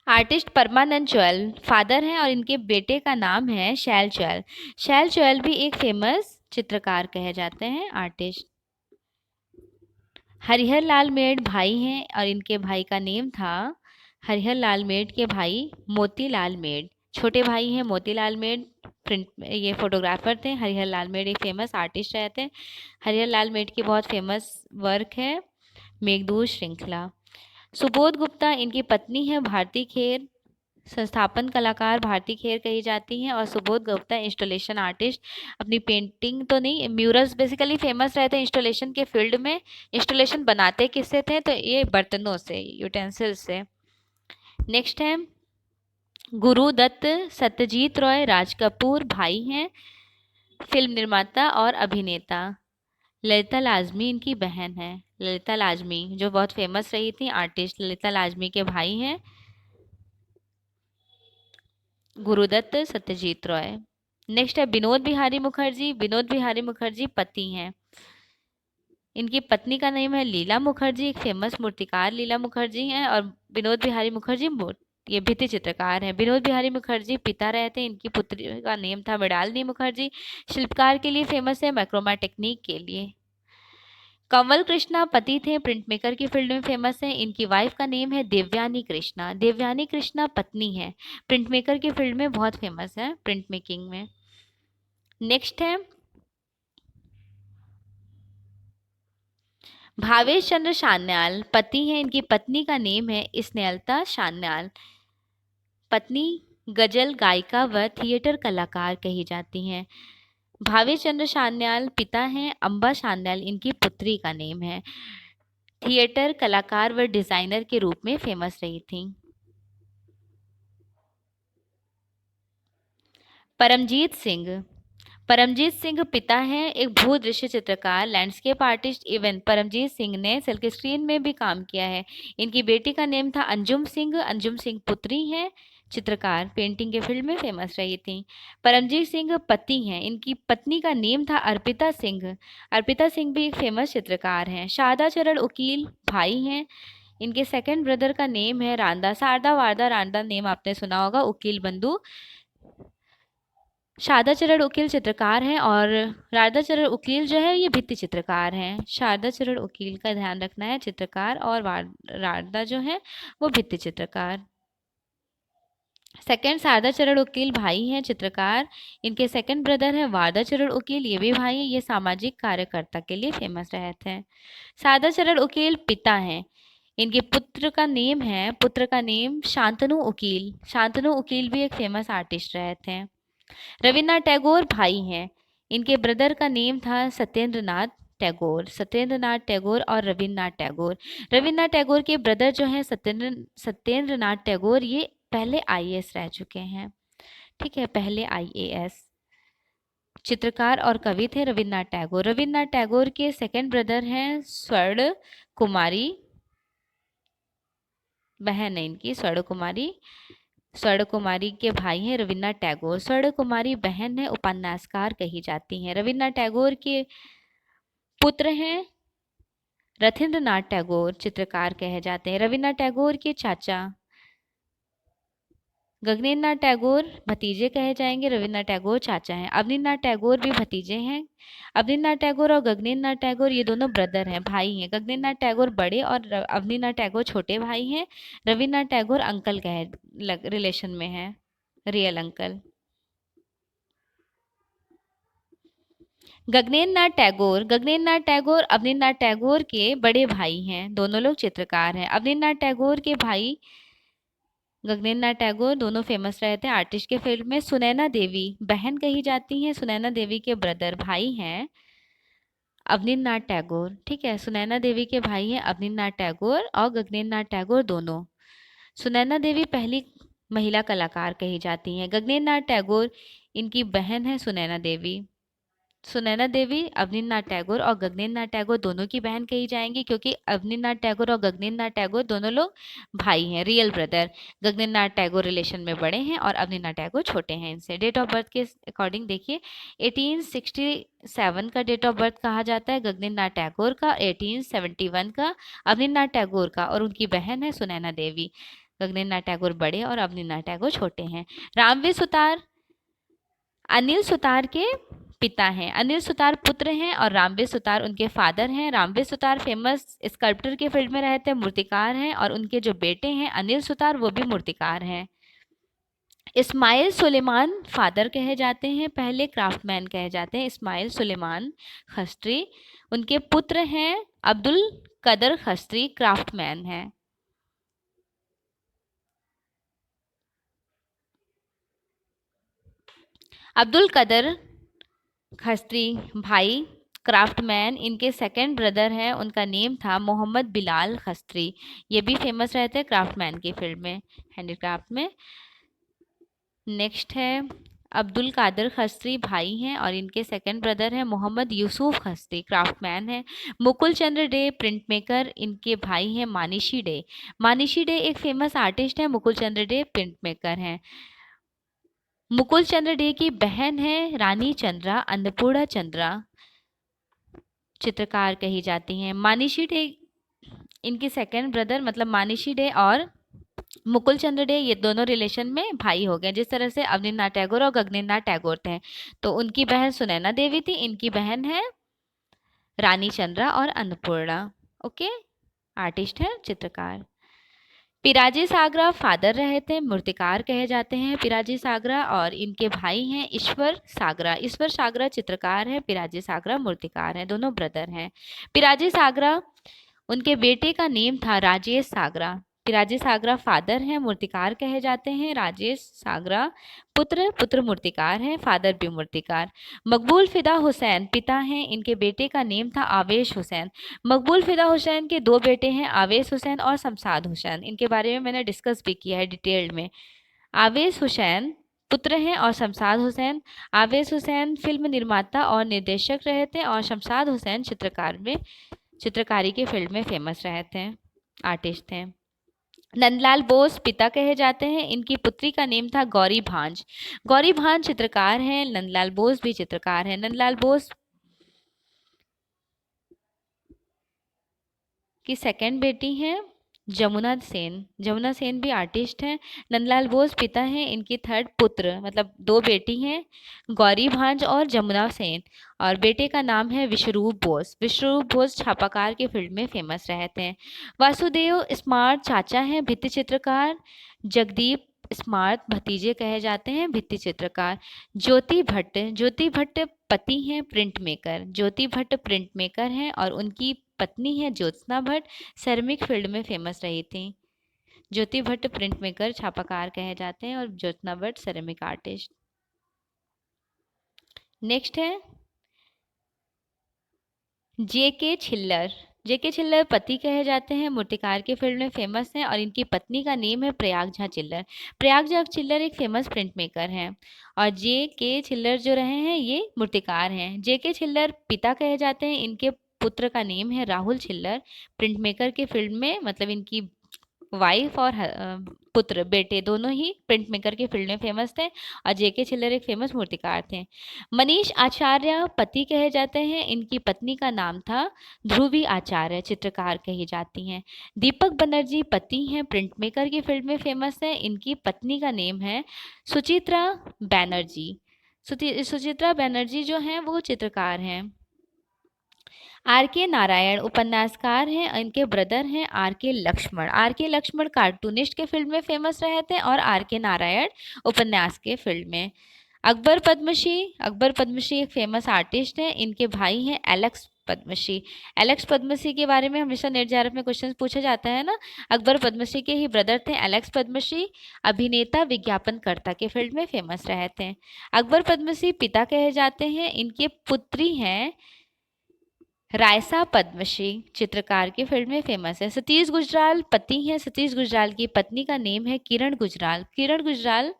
Artist परमानंद चौल father हैं और इनके बेटे का नाम है शैल चौल। शैल चौल भी एक फेमस चित्रकार कहे जाते हैं, आर्टिस्ट। हरिहर लाल मेड़ भाई हैं और इनके भाई का नेम था, हरिहर लाल मेड़ के भाई मोतीलाल मेड़, छोटे भाई हैं मोतीलाल मेड़। प्रिंट ये फोटोग्राफर थे। हरिहर लाल मेड़ एक फेमस आर्टिस्ट रहे थे। हरिहर लाल मेड़ की बहुत फेमस वर्क है मेघदूत श्रृंखला। सुबोध गुप्ता इनकी पत्नी है। भारती खेर संस्थापन कलाकार भारती खेर कही जाती हैं। और सुबोध गुप्ता इंस्टॉलेशन आर्टिस्ट। अपनी पेंटिंग तो नहीं, म्यूरल्स बेसिकली फेमस रहते हैं इंस्टॉलेशन के फील्ड में। इंस्टॉलेशन बनाते किससे थे, तो ये बर्तनों से, यूटेंसिल्स से। नेक्स्ट है गुरुदत्त सत्यजीत रॉय राज कपूर भाई हैं, फिल्म निर्माता और अभिनेता। ललिता लाजमी इनकी बहन है। ललिता लाजमी जो बहुत फेमस रही थी आर्टिस्ट, ललिता लाजमी के भाई हैं गुरुदत्त सत्यजीत रॉय। नेक्स्ट है विनोद बिहारी मुखर्जी। विनोद बिहारी मुखर्जी पति हैं। इनकी पत्नी का नाम है लीला मुखर्जी, एक फेमस मूर्तिकार लीला मुखर्जी हैं। और विनोद बिहारी मुखर्जी ये भित्ति चित्रकार हैं। विनोद बिहारी मुखर्जी पिता रहे थे। इनकी पुत्री का नेम था मृणालिनी मुखर्जी। शिल्पकार के लिए फेमस है, मैक्रोमा टेक्निक के लिए। कमल कृष्णा पति थे, प्रिंट मेकर की फील्ड में फेमस है। इनकी वाइफ का नेम है देवयानी कृष्णा। देवयानी कृष्णा पत्नी है, प्रिंट मेकर की फील्ड में बहुत फेमस है, प्रिंट मेकिंग में। नेक्स्ट है भावेश चंद्र सान्याल पति हैं। इनकी पत्नी का नेम है स्नेहलता सान्याल। पत्नी गजल गायिका व थिएटर कलाकार कही जाती हैं। भावेश चंद्र सान्याल पिता हैं अंबा सान्याल, इनकी पुत्री का नेम है। थिएटर कलाकार व डिजाइनर के रूप में फेमस रही थी। परमजीत सिंह। परमजीत सिंह पिता हैं एक भू दृश्य चित्रकार, landscape artist. Even Paramjit Singh ने सिल्क स्क्रीन में भी काम किया है। इनकी बेटी का नेम था अंजुम सिंह। अंजुम सिंह पुत्री हैं, चित्रकार, पेंटिंग के फील्ड में फेमस रही थी। परमजीत सिंह पति हैं। इनकी पत्नी का नेम था अर्पिता सिंह। अर्पिता सिंह भी एक फेमस चित्रकार हैं। शारदा चरण उकील भाई हैं। इनके सेकंड ब्रदर का नेम है रांदा। शारदा वारदा रांदा नेम आपने सुना होगा, उकील बंधु। शारदा चरण उकील चित्रकार हैं और राधा चरण उकील जो है ये भित्ति चित्रकार हैं। शारदा चरण उकील का ध्यान रखना है, चित्रकार, और राधा जो है वो भित्ति चित्रकार। सेकंड शारदा चरण उकील भाई हैं, चित्रकार। इनके सेकंड ब्रदर है वारदा चरण उकील, ये भी भाई हैं। ये सामाजिक कार्यकर्ता के लिए फेमस रहे थे। शारदा चरण उकील पिता हैं। इनके पुत्र का नेम शांतनु उकील। शांतनु उकील भी एक फेमस आर्टिस्ट रहे थे। रविन्द्रनाथ टैगोर भाई हैं। इनके ब्रदर का नेम था सत्येंद्रनाथ टैगोर। सत्येंद्रनाथ टैगोर और रविन्द्रनाथ टैगोर। रविन्द्रनाथ टैगोर के ब्रदर जो हैं सत्येंद्रनाथ टैगोर, ये पहले आईएएस रह चुके हैं। ठीक है, पहले आईएएस। चित्रकार और कवि थे रविन्द्रनाथ टैगोर। रविन्द्रनाथ टैगोर के सेकंड ब्रदर हैं स्वर्ण कुमारी, बहन है इनकी स्वर्ण कुमारी। स्वर्ण कुमारी के भाई हैं रविन्द्रनाथ टैगोर। स्वर्ण कुमारी बहन है, उपन्यासकार कही जाती हैं। रविन्द्रनाथ टैगोर के पुत्र हैं रथिन्द्रनाथ टैगोर, चित्रकार कहे जाते हैं। रविन्द्रनाथ टैगोर के चाचा गगनेन्द्रनाथ टैगोर भतीजे कहे जाएंगे, रविन्द्रनाथ टैगोर चाचा हैं। अवनीन्द्रनाथ टैगोर भी भतीजे हैं। अवनीन्द्रनाथ टैगोर और गगनेन्द्रनाथ टैगोर ये दोनों ब्रदर हैं, भाई हैं। गगनेन्द्रनाथ टैगोर बड़े और अवनीन्द्रनाथ टैगोर छोटे भाई हैं। रविन्द्रनाथ टैगोर अंकल कहे रिलेशन में है, रियल अंकल। गगनेन्द्रनाथ टैगोर अवनीन्द्रनाथ टैगोर के बड़े भाई हैं। दोनों लोग चित्रकार हैं। अवनीन्द्रनाथ टैगोर के भाई गगनेन्द्रनाथ टैगोर दोनों फेमस रहे थे आर्टिस्ट के फील्ड में। सुनैना देवी बहन कही जाती हैं। सुनैना देवी के ब्रदर भाई हैं अवनीन्द्रनाथ टैगोर। ठीक है, सुनैना देवी के भाई हैं अवनीन्द्रनाथ टैगोर और गगनेन्द्रनाथ टैगोर दोनों। सुनैना देवी पहली महिला कलाकार कही जाती हैं। गगनेन्द्रनाथ टैगोर इनकी बहन है सुनैना देवी। सुनैना देवी अवनींद्रनाथ टैगोर और गगनेंद्रनाथ टैगोर दोनों की बहन कही जाएंगी, क्योंकि अवनींद्रनाथ टैगोर और गगनेंद्रनाथ टैगोर दोनों लोग भाई हैं, real brother. Gaganendranath Tagore relation में बड़े हैं और अवनींद्रनाथ टैगोर छोटे हैं इनसे। डेट ऑफ बर्थ के अकॉर्डिंग देखिए, 1867 का डेट ऑफ बर्थ कहा जाता है गगनेंद्रनाथ टैगोर का, 1871 का अवनींद्रनाथ टैगोर का, और उनकी बहन है सुनैना देवी। गगनेंद्रनाथ टैगोर बड़े और अवनींद्रनाथ टैगोर छोटे हैं। रामवीर सुतार अनिल सुतार के पिता हैं। अनिल सुतार पुत्र हैं और रामवीर सुतार उनके फादर हैं। रामवीर सुतार फेमस स्कल्पटर के फील्ड में रहते हैं, मूर्तिकार हैं, और उनके जो बेटे हैं अनिल सुतार वो भी मूर्तिकार हैं। इस्माइल सुलेमान फादर कहे जाते हैं, पहले क्राफ्टमैन कहे जाते हैं, इस्माइल सुलेमान खस्त्री। उनके पुत्र हैं अब्दुल कदर खस्त्री, क्राफ्टमैन हैं। अब्दुल कदर खस्त्री भाई क्राफ्टमैन, इनके सेकंड ब्रदर हैं, उनका नेम था मोहम्मद बिलाल खस्त्री। ये भी फेमस रहते हैं क्राफ्टमैन की फील्ड में, हैंडीक्राफ्ट में। नेक्स्ट है अब्दुल कादर खस्त्री भाई हैं और इनके सेकंड ब्रदर हैं मोहम्मद यूसुफ खस्त्री, क्राफ्टमैन है। मुकुल चंद्र डे प्रिंट मेकर, इनके भाई हैं मानिशी डे। मानिशी डे एक फेमस आर्टिस्ट है, मुकुल चंद्र डे प्रिंट मेकर हैं। मुकुल चंद्र डे की बहन है रानी चंद्रा, अन्नपूर्णा चंद्रा चित्रकार कही जाती हैं। मानिशी डे इनकी सेकंड ब्रदर, मतलब मानिशी डे और मुकुल चंद्र डे ये दोनों रिलेशन में भाई हो गए। जिस तरह से अवनींद्रनाथ टैगोर और गगनेंद्रनाथ टैगोर थे, तो उनकी बहन सुनैना देवी थी, इनकी बहन है रानी चंद्रा और अन्नपूर्णा। ओके, आर्टिस्ट है, चित्रकार। पिराजी सागरा फादर रहे थे, मूर्तिकार कहे जाते हैं पिराजी सागरा, और इनके भाई हैं ईश्वर सागरा। ईश्वर सागरा चित्रकार है, पिराजी सागरा मूर्तिकार हैं, दोनों ब्रदर हैं। पिराजी सागरा, उनके बेटे का नेम था राजेश सागरा। पिराजी सागरा फादर हैं, मूर्तिकार कहे जाते हैं। राजेश सागरा पुत्र मूर्तिकार हैं, फादर भी मूर्तिकार। मकबूल फिदा हुसैन पिता हैं, इनके बेटे का नेम था आवेश हुसैन। मकबूल फिदा हुसैन के दो बेटे हैं, आवेश हुसैन और शमशाद हुसैन। इनके बारे में मैंने डिस्कस भी किया है डिटेल्ड में। आवेश हुसैन पुत्र हैं और शमशाद हुसैन। आवेश हुसैन फिल्म निर्माता और निर्देशक रहे थे, और शमशाद हुसैन चित्रकारी के फील्ड में फेमस रहे थे, आर्टिस्ट थे। नंदलाल बोस पिता कहे जाते हैं, इनकी पुत्री का नेम था गौरी भांज। गौरी भांज चित्रकार हैं, नंदलाल बोस भी चित्रकार हैं। नंदलाल बोस की सेकंड बेटी हैं जमुना सेन। जमुना सेन भी आर्टिस्ट हैं। नंदलाल बोस पिता हैं, इनकी थर्ड पुत्र, मतलब दो बेटी हैं, गौरी भांज और जमुना सेन, और बेटे का नाम है विश्वरूप बोस। विश्वरूप बोस छापाकार के फील्ड में फेमस रहते हैं। वासुदेव स्मार्ट चाचा हैं, भित्ति चित्रकार। जगदीप स्मार्ट भतीजे कहे जाते हैं, भित्ति चित्रकार। ज्योति भट्ट पति हैं, प्रिंट मेकर। ज्योति भट्ट प्रिंट मेकर हैं और उनकी पत्नी है ज्योत्सना भट्ट, सेरेमिक फील्ड में फेमस रही थी। ज्योति भट्ट प्रिंट मेकर छापाकार कहे जाते हैं और Jyotsna Bhatt ceramic artist. Next है जेके छिल्लर। जेके छिल्लर पति कहे जाते हैं, मूर्तिकार के फील्ड में फेमस हैं, और इनकी पत्नी का नेम है प्रयाग झा चिल्लर। प्रयाग झा चिल्लर एक फेमस प्रिंट मेकर हैं, और जेके छिल्लर जो रहे हैं ये मूर्तिकार हैं। जेके छिल्लर पिता कहे जाते हैं, इनके पुत्र का नेम है राहुल छिल्लर। प्रिंट मेकर के फील्ड में, मतलब इनकी वाइफ और पुत्र बेटे दोनों ही प्रिंट मेकर के फील्ड में फेमस थे, और जेके छिल्लर एक फेमस मूर्तिकार थे। मनीष आचार्य पति कहे जाते हैं, इनकी पत्नी का नाम था ध्रुवी आचार्य, चित्रकार कही जाती हैं। दीपक बनर्जी पति हैं, प्रिंट मेकर की फील्ड में फेमस है, इनकी पत्नी का नेम है सुचित्रा बैनर्जी। सुचित्रा बैनर्जी जो हैं वो चित्रकार हैं। आर के नारायण उपन्यासकार हैं, इनके ब्रदर हैं आर के लक्ष्मण। आर के लक्ष्मण कार्टूनिस्ट के फील्ड में फेमस रहे थे, और आर के नारायण उपन्यास के फील्ड में। अकबर पद्मश्री एक फेमस आर्टिस्ट हैं, इनके भाई हैं एलेक्स पद्मश्री। एलेक्स पद्मश्री के बारे में हमेशा नेट जेआरएफ में क्वेश्चन पूछा जाता है ना। अकबर पद्मश्री के ही ब्रदर थे एलेक्स पद्मश्री, अभिनेता विज्ञापनकर्ता के फील्ड में फेमस रहे थे। अकबर पद्मश्री पिता कहे जाते हैं, इनके पुत्री हैं रायसा पद्मश्री, चित्रकार के फील्ड में फेमस है। सतीश गुजराल पति हैं, सतीश गुजराल की पत्नी का नेम है किरण गुजराल। किरण गुजराल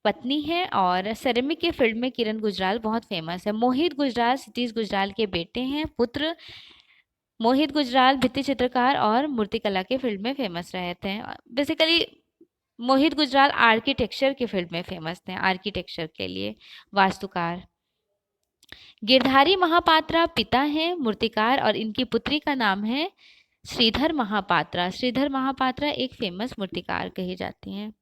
पत्नी है। और सेरेमिक के फील्ड में किरण गुजराल बहुत फेमस है। मोहित गुजराल सतीश गुजराल के बेटे हैं। पुत्र मोहित गुजराल भित्ति चित्रकार और मूर्तिकला के फील्ड में फेमस रहे थे। बेसिकली मोहित गुजराल आर्किटेक्चर के फील्ड में फेमस थे, आर्किटेक्चर के लिए, वास्तुकार। गिरधारी महापात्रा पिता हैं मूर्तिकार और इनकी पुत्री का नाम है श्रीधर महापात्रा। श्रीधर महापात्रा एक फेमस मूर्तिकार कही जाती हैं।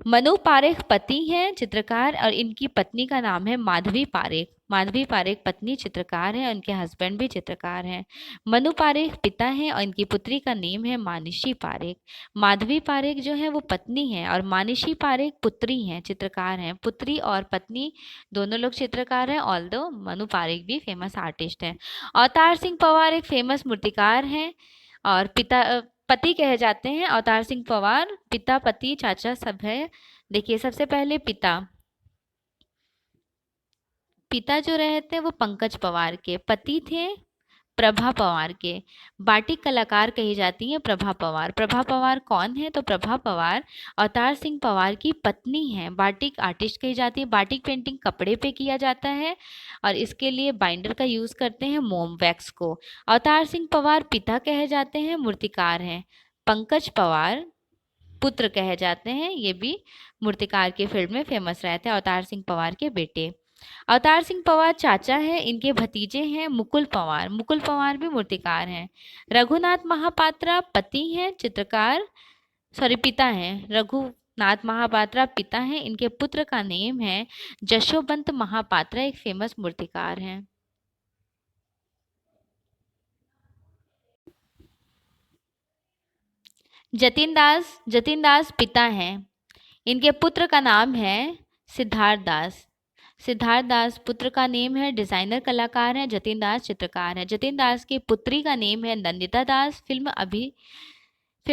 मनु पारेख पति हैं चित्रकार और इनकी पत्नी का नाम है माधवी पारेख। माधवी पारेख पत्नी चित्रकार है, उनके हस्बैंड भी चित्रकार हैं। मनु पारेख पिता हैं और इनकी पुत्री का नेम है मानिशी पारेख। माधवी पारेख जो है वो पत्नी है और मानिशी पारेख पुत्री हैं, चित्रकार हैं। पुत्री और पत्नी दोनों लोग चित्रकार हैं, ऑल्दो मनु पारेख भी फेमस आर्टिस्ट हैं। अवतार सिंह पवार एक फेमस मूर्तिकार हैं और पति कहे जाते हैं। अवतार सिंह पवार पिता, पति, चाचा सब है। देखिए सबसे पहले पिता जो रहे थे वो पंकज पवार के, पति थे प्रभा पवार के। बाटिक कलाकार कही जाती है प्रभा पवार। प्रभा पवार कौन है? तो प्रभा पवार अवतार सिंह पवार की पत्नी है। बाटिक आर्टिस्ट कही जाती है। बाटिक पेंटिंग कपड़े पे किया जाता है और इसके लिए बाइंडर का यूज करते हैं, मोम वैक्स को। अवतार सिंह पवार पिता कहे जाते हैं, मूर्तिकार हैं। पंकज पवार पुत्र कहे जाते हैं, ये भी मूर्तिकार के फील्ड में फेमस रहे थे, अवतार सिंह पवार के बेटे। अवतार सिंह पवार चाचा है, इनके भतीजे हैं मुकुल पवार। मुकुल पवार भी मूर्तिकार हैं। रघुनाथ महापात्रा पति हैं, चित्रकार, पिता हैं। रघुनाथ महापात्रा पिता हैं, इनके पुत्र का नेम है जशोबंत महापात्रा, एक फेमस मूर्तिकार हैं। जतिन दास पिता हैं, इनके पुत्र का नाम है सिद्धार्थ दास। सिद्धार्थ दास पुत्र का नेम है, डिजाइनर कलाकार हैं। जतिन दास चित्रकार है। जतिन दास की पुत्री का नेम है नंदिता दास, फिल्म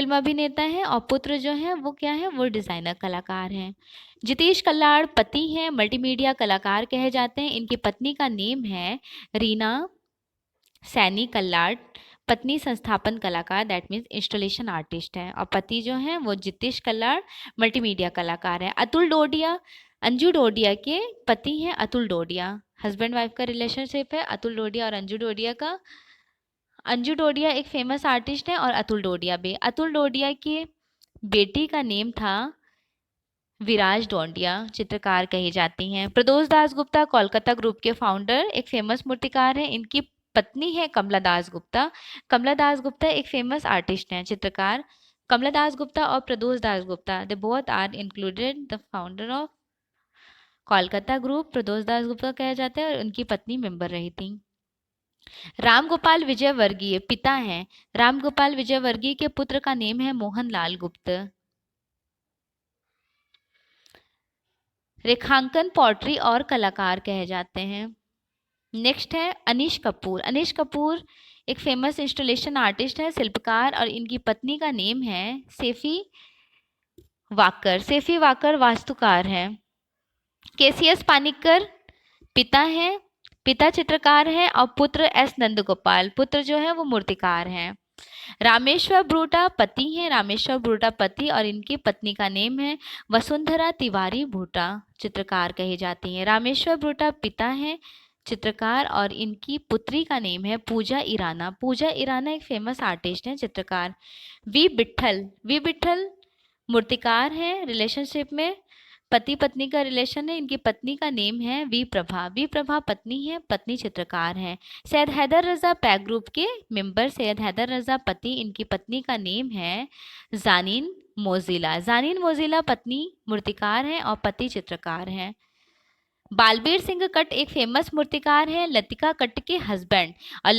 अभिनेता है। और पुत्र जो है वो क्या है, वो डिजाइनर कलाकार हैं। जितेश कल्लाड़ पति हैं, मल्टीमीडिया कलाकार कहे जाते हैं। इनकी पत्नी का नेम है रीना सैनी कल्लाड़। पत्नी संस्थापन कलाकार, दैट मीन्स इंस्टॉलेशन आर्टिस्ट है। और पति जो है वो जितेश कल्लाड़ मल्टीमीडिया कलाकार है। अतुल डोडिया अंजू डोडिया के पति हैं। अतुल डोडिया हस्बैंड वाइफ का रिलेशनशिप है, अतुल डोडिया और अंजू डोडिया का। अंजू डोडिया एक फेमस आर्टिस्ट है और अतुल डोडिया भी। अतुल डोडिया की बेटी का नेम था विराज डोंडिया, चित्रकार कही जाती हैं। प्रदोष दास गुप्ता कोलकाता ग्रुप के फाउंडर, एक फेमस मूर्तिकार हैं। इनकी पत्नी है कमला दास गुप्ता। कमला दास गुप्ता एक फेमस आर्टिस्ट हैं, चित्रकार। कमला दास गुप्ता और Pradosh Das Gupta, they both are included the founder of Kolkata group. Pradosh Das Gupta कहा जाता है और उनकी पत्नी मेंबर रही थी। राम गोपाल विजय वर्गीय पिता हैं। राम गोपाल विजय वर्गीय के पुत्र का नेम है मोहन लाल गुप्त। रेखांकन, पॉटरी और कलाकार कहे जाते हैं। नेक्स्ट है अनीश कपूर। अनीश कपूर एक फेमस इंस्टॉलेशन आर्टिस्ट है, शिल्पकार, और इनकी पत्नी का नेम है सेफी वाकर। सेफी वाकर वास्तुकार हैं। केसीएस पानिक्कर पिता हैं, पिता चित्रकार हैं और पुत्र एस नंदगोपाल, पुत्र जो है वो मूर्तिकार हैं। रामेश्वर ब्रूटा पति हैं, रामेश्वर ब्रूटा पति, और इनकी पत्नी का नेम है वसुंधरा तिवारी भूटा, चित्रकार कही जाती हैं। रामेश्वर ब्रूटा पिता हैं, चित्रकार, और इनकी पुत्री का नेम है पूजा ईराना। पूजा ईराना एक फेमस आर्टिस्ट हैं, चित्रकार। वी विठल मूर्तिकार हैं, रिलेशनशिप में पति पत्नी का रिलेशन है। इनकी पत्नी का नेम है वी प्रभा पत्नी है, पत्नी चित्रकार हैं। सैयद हैदर रजा पैक ग्रुप के मेंबर सैयद हैदर रजा पति, इनकी पत्नी का नेम है जानीन मोजिला पत्नी मूर्तिकार हैं और पति चित्रकार हैं। बालबीर सिंह कट एक फेमस मूर्तिकार है, लतिका कट के हस्बैंड, और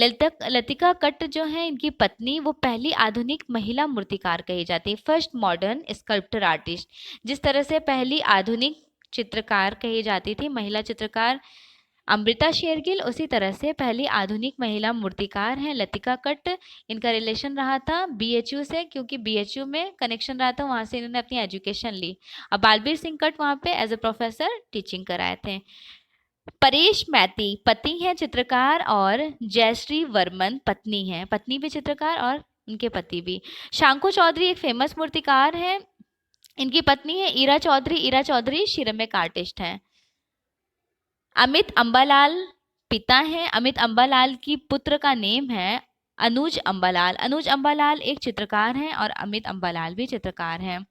लतिका कट जो है इनकी पत्नी, वो पहली आधुनिक महिला मूर्तिकार कही जाती है, फर्स्ट मॉडर्न स्कल्प्टर आर्टिस्ट। जिस तरह से पहली आधुनिक चित्रकार कही जाती थी महिला चित्रकार अमृता शेरगिल, उसी तरह से पहली आधुनिक महिला मूर्तिकार हैं लतिका कट। इनका रिलेशन रहा था बीएचयू से, क्योंकि बीएचयू में कनेक्शन रहा था, वहाँ से इन्होंने अपनी एजुकेशन ली। और बालबीर सिंह कट वहाँ पे एज ए प्रोफेसर टीचिंग कराए थे। परेश मैती पति हैं चित्रकार और जयश्री वर्मन पत्नी हैं, पत्नी भी चित्रकार और उनके पति भी। शांकु चौधरी एक फेमस मूर्तिकार हैं, इनकी पत्नी है ईरा चौधरी। ईरा चौधरी सिरेमिक आर्टिस्ट हैं। अमित अंबालाल पिता हैं। अमित अंबालाल की पुत्र का नेम है अनुज अंबालाल। अनुज अंबालाल एक चित्रकार हैं और अमित अंबालाल भी चित्रकार हैं।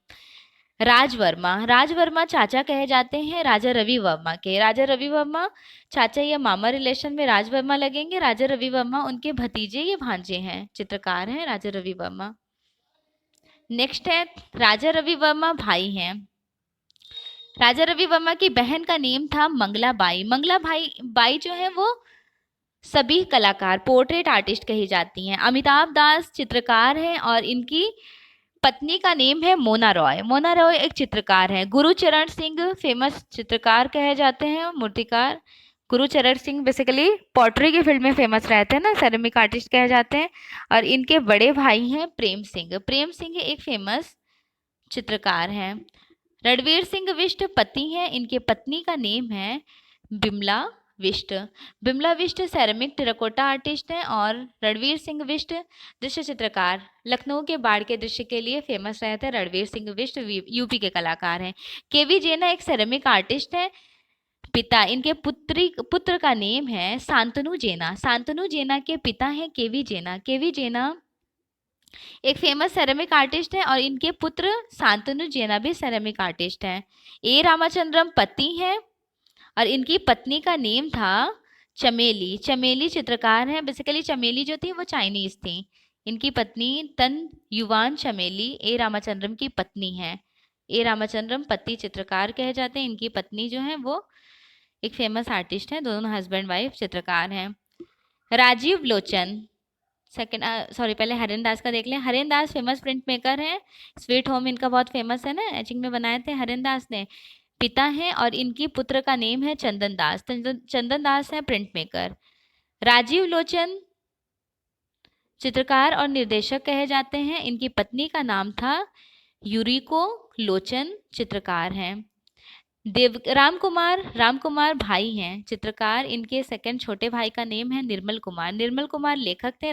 राजवर्मा। राजवर्मा चाचा कहे जाते हैं राजा रवि वर्मा के। राजा रवि वर्मा चाचा या मामा रिलेशन में राजवर्मा लगेंगे। राजा रवि वर्मा उनके भतीजे या भांजे हैं, चित्रकार हैं राजा रवि वर्मा। नेक्स्ट है राजा रवि वर्मा भाई हैं। राजा रवि वर्मा की बहन का नेम था मंगला बाई। मंगला बाई जो है वो सभी कलाकार पोर्ट्रेट आर्टिस्ट कही जाती हैं। अमिताभ दास चित्रकार हैं और इनकी पत्नी का नेम है मोना रॉय। मोना रॉय एक चित्रकार हैं। गुरुचरण सिंह फेमस चित्रकार कहे जाते हैं, मूर्तिकार। गुरुचरण सिंह बेसिकली पॉटरी की फील्ड में फेमस रहते हैं ना, सेरेमिक आर्टिस्ट कहे जाते हैं। और इनके बड़े भाई हैं प्रेम सिंह। प्रेम सिंह एक फेमस चित्रकार हैं। रणवीर सिंह विष्ट पति हैं। इनके पत्नी का नेम है Bimla Bisht. Bimla Bisht ceramic terracotta artist हैं और रणवीर सिंह विष्ट दृश्य चित्रकार। लखनऊ के बाढ़ के दृश्य के लिए फेमस रहते हैं रणवीर सिंह विष्ट, यूपी के कलाकार हैं। केवी जेना एक सेरेमिक आर्टिस्ट हैं। पिता इनके पुत्र का नेम है शांतनु जेना। शांतनु जेना के पिता हैं केवी जेना। केवी जेना एक फेमस सेरेमिक आर्टिस्ट है और इनके पुत्र शांतनु जेना भी सेरेमिक आर्टिस्ट हैं। ए रामाचंद्रम पति हैं और इनकी पत्नी का नेम था चमेली। चमेली चित्रकार हैं। बेसिकली चमेली जो थी वो चाइनीज थी। इनकी पत्नी तन युवान चमेली ए रामाचंद्रम की पत्नी है। ए रामाचंद्रम पति चित्रकार कहे जाते हैं। इनकी पत्नी जो है वो एक फेमस आर्टिस्ट है। दोनों हस्बैंड वाइफ चित्रकार हैं। राजीव लोचन सेकंड सॉरी पहले हरेन दास का देख लें। हरेन दास फेमस प्रिंट मेकर हैं। स्वीट होम इनका बहुत फेमस है ना, एचिंग में बनाए थे हरेन दास ने। पिता हैं और इनकी पुत्र का नेम है चंदन दास। चंदन दास है प्रिंट मेकर। राजीव लोचन चित्रकार और निर्देशक कहे जाते हैं। इनकी पत्नी का नाम था यूरिको लोचन, चित्रकार हैं। राम कुमार भाई हैं चित्रकार। इनके सेकंड छोटे भाई का नेम है निर्मल कुमार। निर्मल कुमार लेखक थे।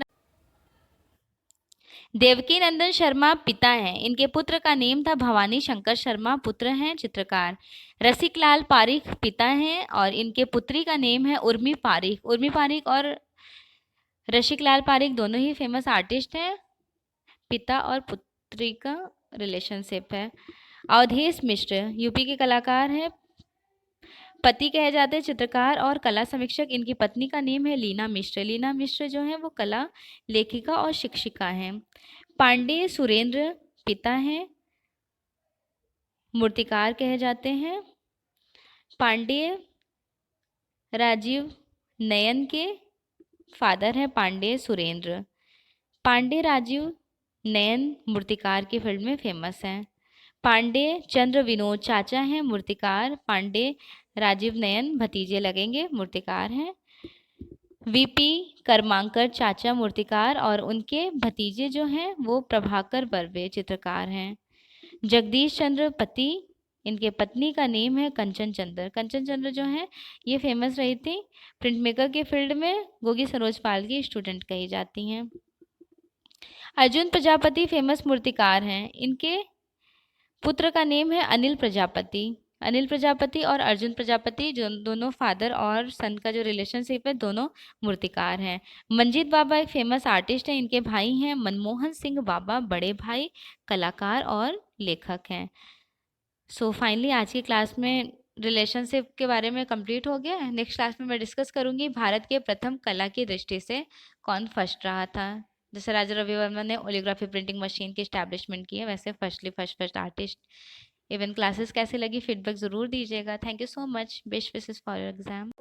देवकी नंदन शर्मा पिता हैं। इनके पुत्र का नेम था भवानी शंकर शर्मा, पुत्र हैं चित्रकार। रसिक लाल पारिख पिता हैं और इनके पुत्री का नेम है उर्मी पारिख। उर्मी पारिख और रसिक लाल पारिख दोनों ही फेमस आर्टिस्ट हैं। पिता और पुत्री का रिलेशनशिप है। अवधेश मिश्र यूपी के कलाकार हैं। पति कहे जाते हैं चित्रकार और कला समीक्षक। इनकी पत्नी का नेम है लीना मिश्र। लीना मिश्र जो है वो कला लेखिका और शिक्षिका हैं। पांडे सुरेंद्र पिता हैं, मूर्तिकार कहे जाते हैं। पांडे राजीव नयन के फादर हैं पांडे सुरेंद्र। पांडे राजीव नयन मूर्तिकार की फील्ड में फेमस हैं। पांडे चंद्र विनोद चाचा हैं, मूर्तिकार। पांडे राजीव नयन भतीजे लगेंगे, मूर्तिकार हैं। वीपी करमांकर चाचा मूर्तिकार और उनके भतीजे जो हैं वो प्रभाकर बर्वे चित्रकार हैं। जगदीश चंद्र पति, इनके पत्नी का नेम है कंचन चंद्र। कंचन चंद्र जो है ये फेमस रही थी प्रिंट मेकर के फील्ड में, गोगी सरोज पाल की स्टूडेंट कही जाती हैं। अर्जुन प्रजापति फेमस मूर्तिकार हैं। इनके पुत्र का नेम है अनिल प्रजापति। अनिल प्रजापति और अर्जुन प्रजापति जो दोनों फादर और सन का जो रिलेशनशिप है, दोनों मूर्तिकार हैं। मंजीत बाबा एक फेमस आर्टिस्ट हैं। इनके भाई हैं मनमोहन सिंह बाबा, बड़े भाई कलाकार और लेखक हैं। सो फाइनली आज की क्लास में रिलेशनशिप के बारे में कंप्लीट हो गया है। नेक्स्ट क्लास में मैं डिस्कस करूंगी भारत के प्रथम कला की दृष्टि से कौन फर्स्ट रहा था। जैसे राजा रवि वर्मा ने ओलियोग्राफी प्रिंटिंग मशीन की एस्टैब्लिशमेंट की है, वैसे फर्स्ट आर्टिस्ट। इवन क्लासेस कैसे लगी फीडबैक ज़रूर दीजिएगा। Thank you so much. Best wishes for your exam.